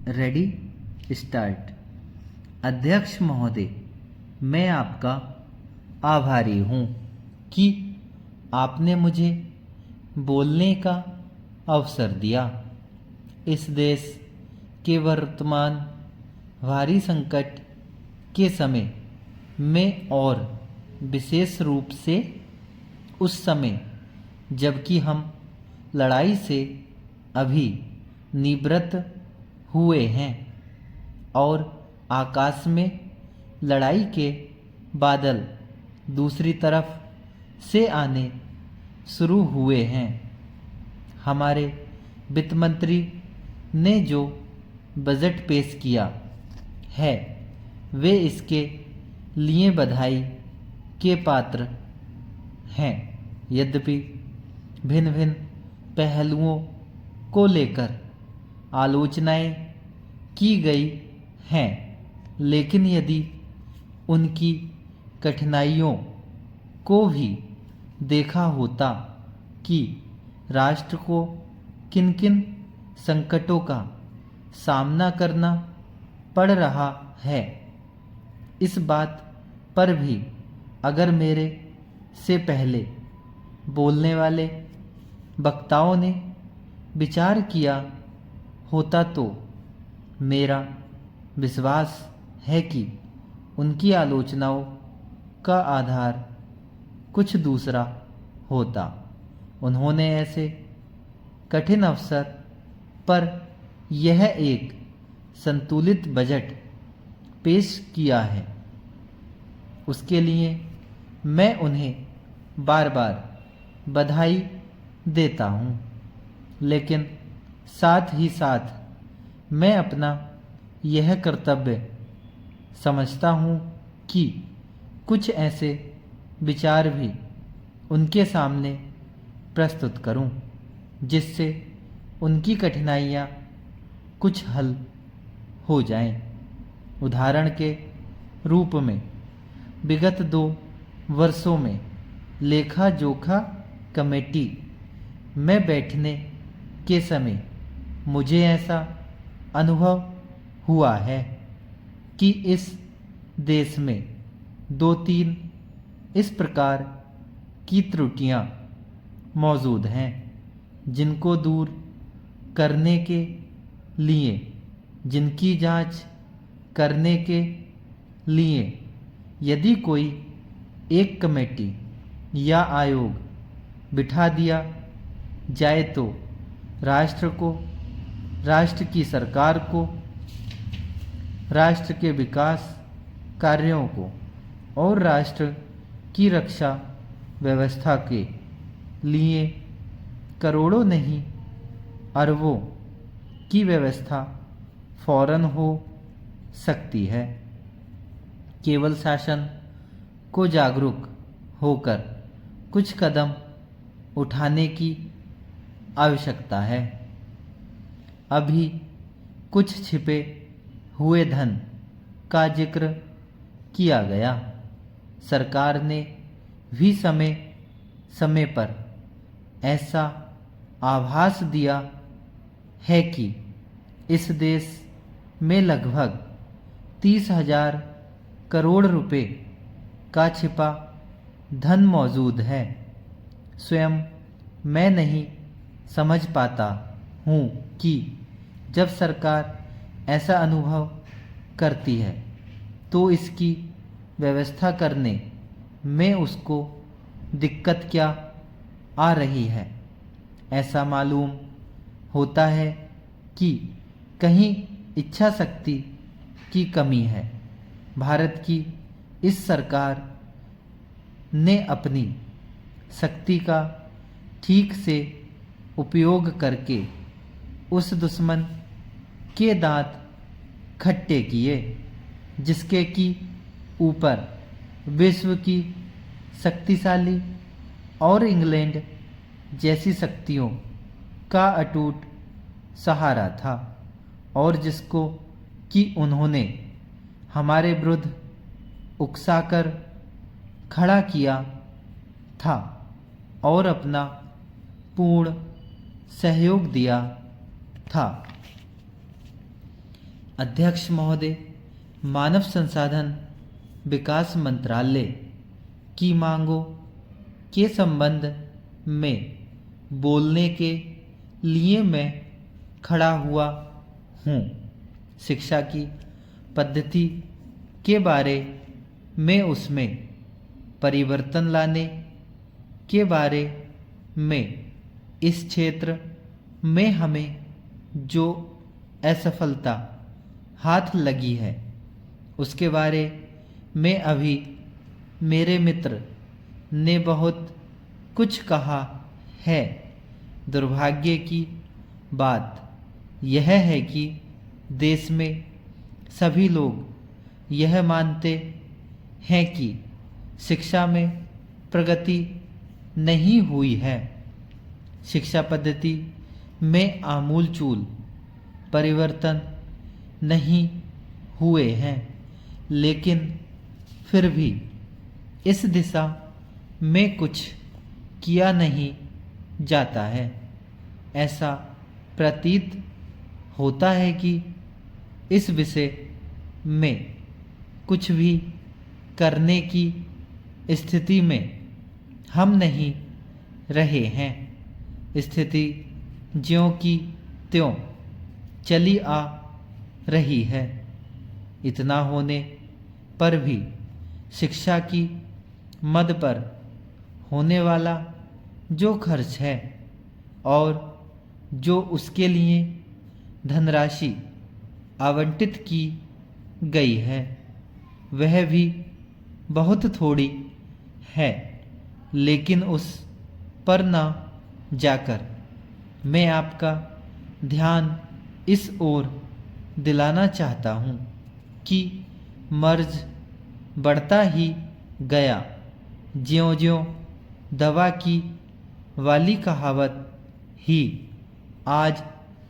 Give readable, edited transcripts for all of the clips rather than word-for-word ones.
Ready start. अध्यक्ष महोदय, मैं आपका आभारी हूँ कि आपने मुझे बोलने का अवसर दिया। इस देश के वर्तमान भारी संकट के समय में और विशेष रूप से उस समय जबकि हम लड़ाई से अभी निवृत्त हुए हैं और आकाश में लड़ाई के बादल दूसरी तरफ से आने शुरू हुए हैं। हमारे वित्त मंत्री ने जो बजट पेश किया है वे इसके लिए बधाई के पात्र हैं। यद्यपि भिन्न भिन्न पहलुओं को लेकर आलोचनाएं की गई हैं, लेकिन यदि उनकी कठिनाइयों को भी देखा होता कि राष्ट्र को किन किन संकटों का सामना करना पड़ रहा है, इस बात पर भी अगर मेरे से पहले बोलने वाले वक्ताओं ने विचार किया होता तो मेरा विश्वास है कि उनकी आलोचनाओं का आधार कुछ दूसरा होता। उन्होंने ऐसे कठिन अवसर पर यह एक संतुलित बजट पेश किया है, उसके लिए मैं उन्हें बार बार बधाई देता हूँ। लेकिन साथ ही साथ मैं अपना यह कर्तव्य समझता हूँ कि कुछ ऐसे विचार भी उनके सामने प्रस्तुत करूँ जिससे उनकी कठिनाइयाँ कुछ हल हो जाएं। उदाहरण के रूप में विगत 2 वर्षों में लेखा जोखा कमेटी में बैठने के समय मुझे ऐसा अनुभव हुआ है कि इस देश में 2-3 इस प्रकार की त्रुटियां मौजूद हैं जिनको दूर करने के लिए, जिनकी जांच करने के लिए यदि कोई एक कमेटी या आयोग बिठा दिया जाए तो राष्ट्र को, राष्ट्र की सरकार को, राष्ट्र के विकास कार्यों को और राष्ट्र की रक्षा व्यवस्था के लिए करोड़ों नहीं अरबों की व्यवस्था फौरन हो सकती है। केवल शासन को जागरूक होकर कुछ कदम उठाने की आवश्यकता है। अभी कुछ छिपे हुए धन का जिक्र किया गया। सरकार ने भी समय समय पर ऐसा आभास दिया है कि इस देश में लगभग 30,000 करोड़ रुपए का छिपा धन मौजूद है। स्वयं मैं नहीं समझ पाता हूँ कि जब सरकार ऐसा अनुभव करती है तो इसकी व्यवस्था करने में उसको दिक्कत क्या आ रही है। ऐसा मालूम होता है कि कहीं इच्छा शक्ति की कमी है। भारत की इस सरकार ने अपनी शक्ति का ठीक से उपयोग करके उस दुश्मन के दांत खट्टे किए जिसके की ऊपर विश्व की शक्तिशाली और इंग्लैंड जैसी शक्तियों का अटूट सहारा था और जिसको कि उन्होंने हमारे विरुद्ध उकसाकर खड़ा किया था और अपना पूर्ण सहयोग दिया था। अध्यक्ष महोदय, मानव संसाधन विकास मंत्रालय की मांगों के संबंध में बोलने के लिए मैं खड़ा हुआ हूँ। शिक्षा की पद्धति के बारे में उसमें परिवर्तन लाने के बारे में इस क्षेत्र में हमें जो असफलता हाथ लगी है उसके बारे में अभी मेरे मित्र ने बहुत कुछ कहा है। दुर्भाग्य की बात यह है कि देश में सभी लोग यह मानते हैं कि शिक्षा में प्रगति नहीं हुई है। शिक्षा पद्धति में आमूलचूल परिवर्तन नहीं हुए हैं, लेकिन फिर भी इस दिशा में कुछ किया नहीं जाता है। ऐसा प्रतीत होता है कि इस विषय में कुछ भी करने की स्थिति में हम नहीं रहे हैं। स्थिति ज्यों की त्यों चली आ रही है। इतना होने पर भी शिक्षा की मद पर होने वाला जो खर्च है और जो उसके लिए धनराशि आवंटित की गई है वह भी बहुत थोड़ी है। लेकिन उस पर न जाकर मैं आपका ध्यान इस ओर दिलाना चाहता हूँ कि मर्ज बढ़ता ही गया ज्यों-ज्यों दवा की वाली कहावत ही आज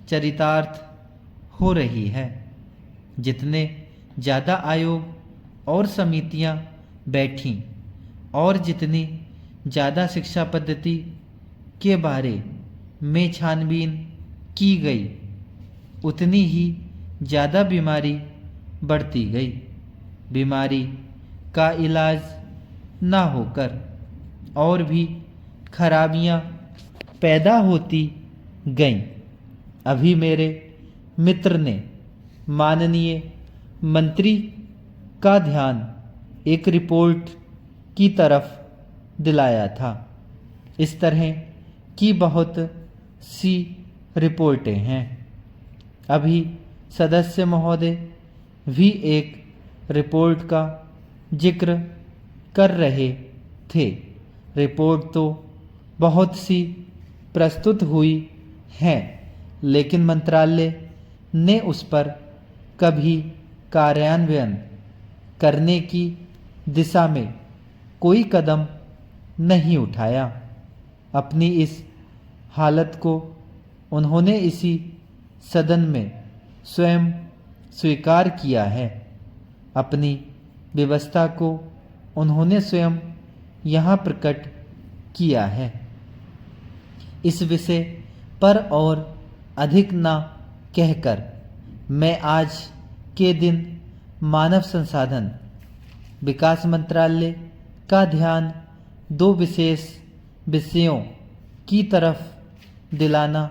चरितार्थ हो रही है। जितने ज़्यादा आयोग और समितियां बैठीं और जितनी ज़्यादा शिक्षा पद्धति के बारे में छानबीन की गई उतनी ही ज़्यादा बीमारी बढ़ती गई। बीमारी का इलाज ना होकर और भी खराबियां पैदा होती गईं। अभी मेरे मित्र ने माननीय मंत्री का ध्यान एक रिपोर्ट की तरफ दिलाया था। इस तरह की बहुत सी रिपोर्टें हैं। अभी सदस्य महोदय भी एक रिपोर्ट का जिक्र कर रहे थे। रिपोर्ट तो बहुत सी प्रस्तुत हुई हैं, लेकिन मंत्रालय ने उस पर कभी कार्यान्वयन करने की दिशा में कोई कदम नहीं उठाया। अपनी इस हालत को उन्होंने इसी सदन में स्वयं स्वीकार किया है। अपनी व्यवस्था को उन्होंने स्वयं यहाँ प्रकट किया है। इस विषय पर और अधिक ना कहकर मैं आज के दिन मानव संसाधन विकास मंत्रालय का ध्यान दो विशेष विषयों की तरफ दिलाना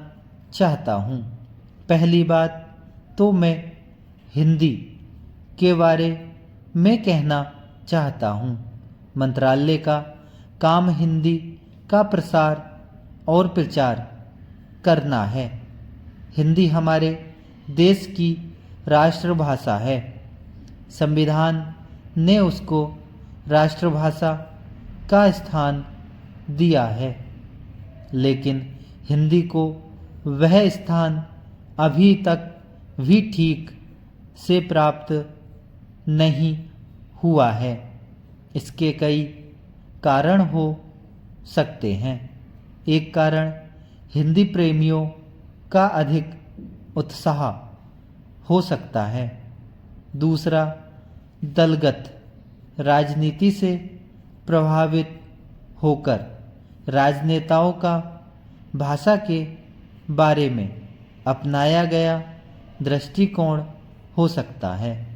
चाहता हूँ। पहली बात तो मैं हिंदी के बारे में कहना चाहता हूँ। मंत्रालय का काम हिंदी का प्रसार और प्रचार करना है। हिंदी हमारे देश की राष्ट्रभाषा है। संविधान ने उसको राष्ट्रभाषा का स्थान दिया है, लेकिन हिंदी को वह स्थान अभी तक भी ठीक से प्राप्त नहीं हुआ है। इसके कई कारण हो सकते हैं। एक कारण हिंदी प्रेमियों का अधिक उत्साह हो सकता है। दूसरा, दलगत राजनीति से प्रभावित होकर राजनेताओं का भाषा के बारे में अपनाया गया दृष्टिकोण हो सकता है।